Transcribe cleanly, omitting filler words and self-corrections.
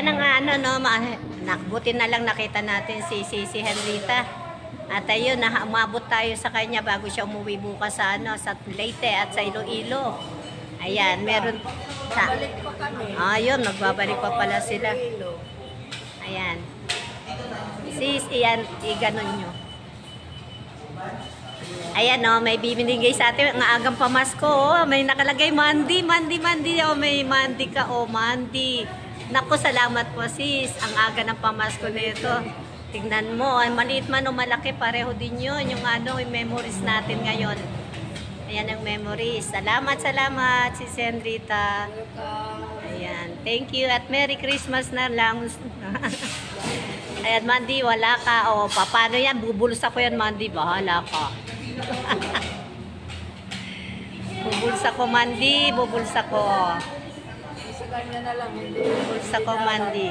Ayan ang ano, no, nakbuti na lang nakita natin si Henrita. At ayun, umabot tayo sa kanya bago siya umuwi bukas sa, ano, sa Leyte at sa Iloilo. Ayan, meron sa... Balik pa kami. Ayun, nagbabalik pa pala sila. Ayan. Sis, iyan, iganon nyo. Ayan, oh, may bibinigay sa atin ng agang pamasko. Oh, may nakalagay, Mandy. Oh, may Mandy ka, oh, Mandy. Naku, salamat po, sis. Ang aga ng pamasko nito. Tingnan mo, ay maliit man o malaki, pareho din yun. Yung ano, yung memories natin ngayon. Ayan ang memories. Salamat, sis Henrita. Ayan, thank you at Merry Christmas na lang. Ayan, Mandy, wala ka. O, paano yan? Bubulos ako yan, Mandy. Bahala ka. Bubulos ako, Mandy. Bubulos ako. Sa kanya na lang, hindi. Bubulos ako, Mandy.